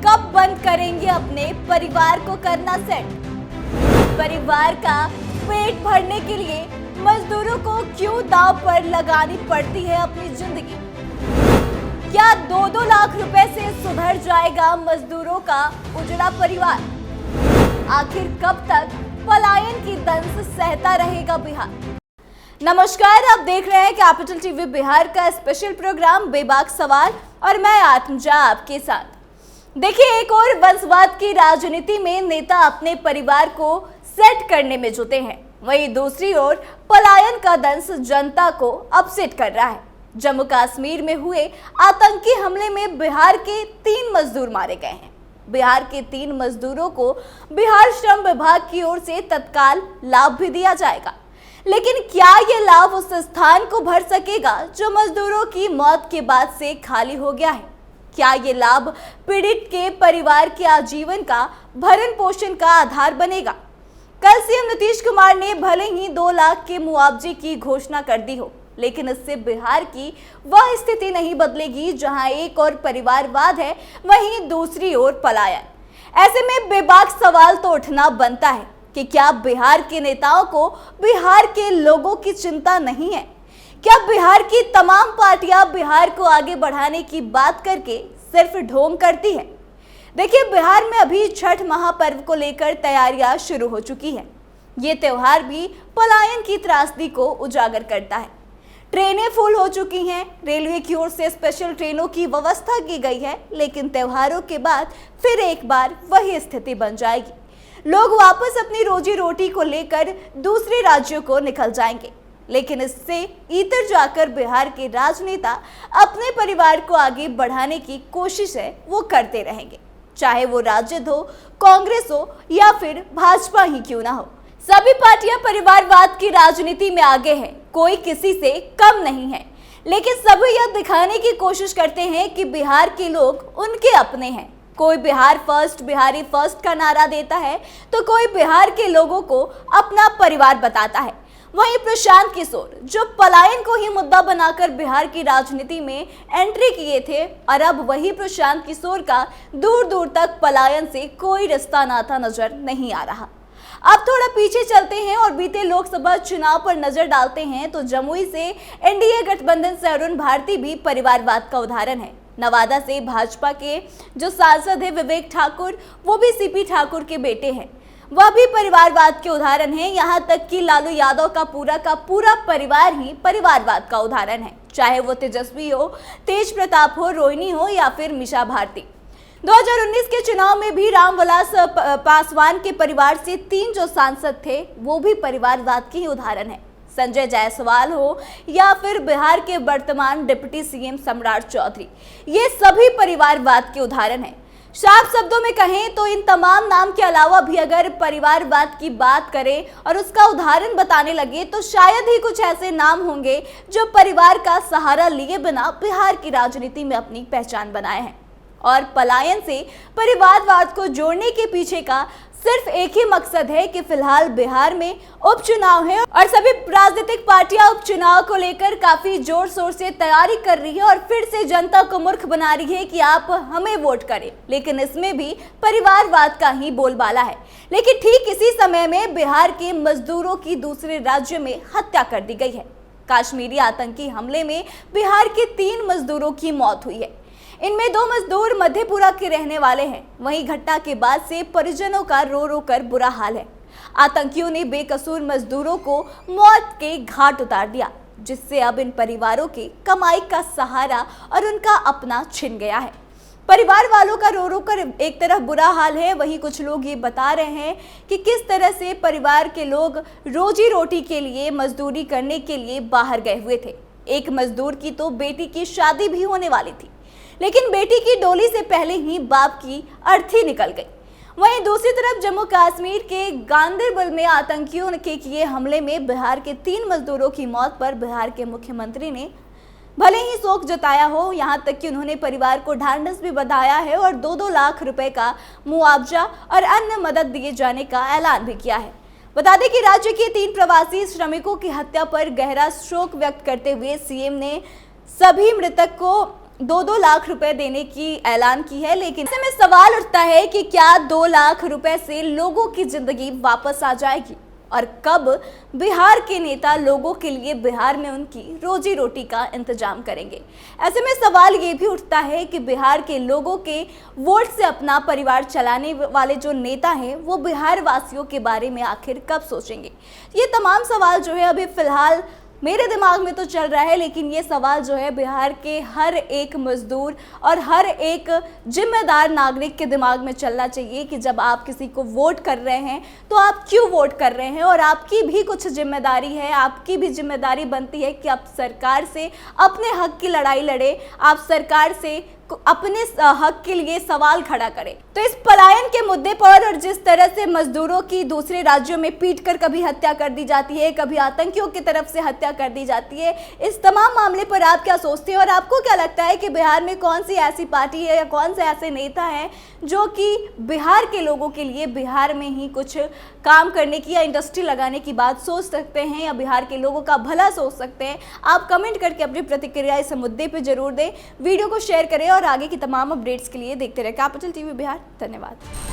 कब बंद करेंगे अपने परिवार को करना सेट? परिवार का पेट भरने के लिए मजदूरों को क्यों दांव पर लगानी पड़ती है अपनी जिंदगी? क्या 2-2 लाख रुपए से सुधर जाएगा मजदूरों का उजड़ा परिवार? आखिर कब तक पलायन की दंश सहता रहेगा बिहार? नमस्कार, आप देख रहे हैं कैपिटल टीवी बिहार का स्पेशल प्रोग्राम बेबाक सवाल और मैं आत्मजा आपके साथ। देखिए, एक और वंशवाद की राजनीति में नेता अपने परिवार को सेट करने में जुटे हैं, वहीं दूसरी ओर पलायन का दंश जनता को अपसेट कर रहा है। जम्मू कश्मीर में हुए आतंकी हमले में बिहार के 3 मजदूर मारे गए हैं। बिहार के 3 मजदूरों को बिहार श्रम विभाग की ओर से तत्काल लाभ भी दिया जाएगा, लेकिन क्या ये लाभ उस स्थान को भर सकेगा जो मजदूरों की मौत के बाद से खाली हो गया है? क्या ये लाभ पीड़ित के परिवार के आजीवन का भरण पोषण का आधार बनेगा? कल सीएम नीतीश कुमार ने भले ही 2 लाख के मुआवजे की घोषणा कर दी हो, लेकिन इससे बिहार की वह स्थिति नहीं बदलेगी जहां एक और परिवारवाद है, वहीं दूसरी ओर पलायन। ऐसे में बेबाक सवाल तो उठना बनता है कि क्या बिहार के नेताओं को बिहार के लोगों की चिंता नहीं है? क्या बिहार की तमाम पार्टियां बिहार को आगे बढ़ाने की बात करके सिर्फ ढोंग करती है? देखिए, बिहार में अभी छठ महापर्व को लेकर तैयारियां शुरू हो चुकी हैं। ये त्योहार भी पलायन की त्रासदी को उजागर करता है। ट्रेनें फुल हो चुकी हैं, रेलवे की ओर से स्पेशल ट्रेनों की व्यवस्था की गई है, लेकिन त्योहारों के बाद फिर एक बार वही स्थिति बन जाएगी। लोग वापस अपनी रोजी रोटी को लेकर दूसरे राज्यों को निकल जाएंगे, लेकिन इससे इतर जाकर बिहार के राजनेता अपने परिवार को आगे बढ़ाने की कोशिश है वो करते रहेंगे, चाहे वो राजद हो, कांग्रेस हो या फिर भाजपा ही क्यों ना हो। सभी पार्टियां परिवारवाद की राजनीति में आगे हैं, कोई किसी से कम नहीं है, लेकिन सभी यह दिखाने की कोशिश करते हैं कि बिहार के लोग उनके अपने हैं। कोई बिहार फर्स्ट, बिहारी फर्स्ट का नारा देता है, तो कोई बिहार के लोगों को अपना परिवार बताता है। वहीं प्रशांत किशोर, जो पलायन को ही मुद्दा बनाकर बिहार की राजनीति में एंट्री किए थे, और अब वही प्रशांत किशोर का दूर दूर तक पलायन से कोई रिश्ता नाता नजर नहीं आ रहा। अब थोड़ा पीछे चलते हैं और बीते लोकसभा चुनाव पर नजर डालते हैं तो जमुई से एनडीए गठबंधन से अरुण भारती भी परिवारवाद का उदाहरण है। नवादा से भाजपा के जो सांसद है विवेक ठाकुर, वो भी सीपी ठाकुर के बेटे हैं, वह भी परिवारवाद के उदाहरण है। यहाँ तक कि लालू यादव का पूरा परिवार ही परिवारवाद का उदाहरण है, चाहे वो तेजस्वी हो, तेज प्रताप हो, रोहिणी हो या फिर मीसा भारती। 2019 के चुनाव में भी रामविलास पासवान के परिवार से 3 जो सांसद थे वो भी परिवारवाद के ही उदाहरण है। संजय जायसवाल हो या फिर बिहार के वर्तमान डिप्टी सीएम सम्राट चौधरी, ये सभी परिवारवाद के उदाहरण हैं। साफ शब्दों में कहें तो इन तमाम नाम के अलावा भी अगर परिवारवाद की बात करें और उसका उदाहरण बताने लगे तो शायद ही कुछ ऐसे नाम होंगे जो परिवार का सहारा लिए बिना बिहार की राजनीति में अपनी पहचान बनाए हैं। और पलायन से परिवारवाद को जोड़ने के पीछे का सिर्फ एक ही मकसद है कि फिलहाल बिहार में उपचुनाव है और सभी राजनीतिक पार्टियां उपचुनाव को लेकर काफी जोर शोर से तैयारी कर रही है और फिर से जनता को मूर्ख बना रही है कि आप हमें वोट करें, लेकिन इसमें भी परिवारवाद का ही बोलबाला है। लेकिन ठीक इसी समय में बिहार के मजदूरों की दूसरे राज्य में हत्या कर दी गई है। कश्मीरी आतंकी हमले में बिहार के 3 मजदूरों की मौत हुई है। इनमें 2 मजदूर मधेपुरा के रहने वाले हैं। वहीं घटना के बाद से परिजनों का रो रो कर बुरा हाल है। आतंकियों ने बेकसूर मजदूरों को मौत के घाट उतार दिया, जिससे अब इन परिवारों की कमाई का सहारा और उनका अपना छिन गया है। परिवार वालों का रो रो कर एक तरफ बुरा हाल है, वहीं कुछ लोग ये बता रहे हैं कि किस तरह से परिवार के लोग रोजी रोटी के लिए मजदूरी करने के लिए बाहर गए हुए थे। एक मजदूर की तो बेटी की शादी भी होने वाली थी, लेकिन बेटी की डोली से पहले ही बाप की अर्थी निकल गई। वहीं दूसरी तरफ जम्मू कश्मीर के गांदरबल में आतंकियों के किए हमले में बिहार के 3 मजदूरों की मौत पर बिहार के मुख्यमंत्री ने भले ही शोक जताया हो, यहाँ तक कि उन्होंने परिवार को ढांढस भी बंधाया है और 2-2 लाख रुपए का मुआवजा और अन्य मदद दिए जाने का ऐलान भी किया है। बता दें कि राज्य के 3 प्रवासी श्रमिकों की हत्या पर गहरा शोक व्यक्त करते हुए सीएम ने सभी मृतक को 2-2 लाख रुपए देने की ऐलान की है। लेकिन ऐसे में सवाल उठता है कि क्या 2 लाख रुपए से लोगों की जिंदगी वापस आ जाएगी और कब बिहार के नेता लोगों के लिए बिहार में उनकी रोजी रोटी का इंतजाम करेंगे। ऐसे में सवाल ये भी उठता है कि बिहार के लोगों के वोट से अपना परिवार चलाने वाले जो नेता हैं वो बिहार वासियों के बारे में आखिर कब सोचेंगे। ये तमाम सवाल जो है अभी फिलहाल मेरे दिमाग में तो चल रहा है, लेकिन ये सवाल जो है बिहार के हर एक मजदूर और हर एक जिम्मेदार नागरिक के दिमाग में चलना चाहिए कि जब आप किसी को वोट कर रहे हैं तो आप क्यों वोट कर रहे हैं और आपकी भी कुछ जिम्मेदारी है। आपकी भी जिम्मेदारी बनती है कि आप सरकार से अपने हक की लड़ाई लड़े, आप सरकार से अपने हक के लिए सवाल खड़ा करें। तो इस पलायन के मुद्दे पर और जिस तरह से मजदूरों की दूसरे राज्यों में पीटकर कभी हत्या कर दी जाती है, कभी आतंकियों की तरफ से हत्या कर दी जाती है, इस तमाम मामले पर आप क्या सोचते हैं और आपको क्या लगता है कि बिहार में कौन सी ऐसी पार्टी है या कौन से ऐसे नेता हैं जो कि बिहार के लोगों के लिए बिहार में ही कुछ काम करने की या इंडस्ट्री लगाने की बात सोच सकते हैं या बिहार के लोगों का भला सोच सकते हैं। आप कमेंट करके अपनी प्रतिक्रिया इस मुद्दे पर जरूर दें, वीडियो को शेयर करें और आगे की तमाम अपडेट्स के लिए देखते रहे कैपिटल टीवी बिहार। धन्यवाद।